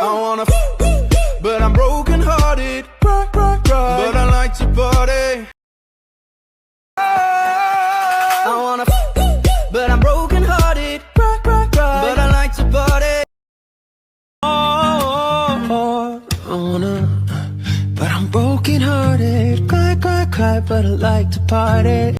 I wanna but I'm broken hearted. But I like to party. I wanna but I'm broken hearted. But I like to party. Oh, I wanna but I'm broken hearted. Cry, but I like to party.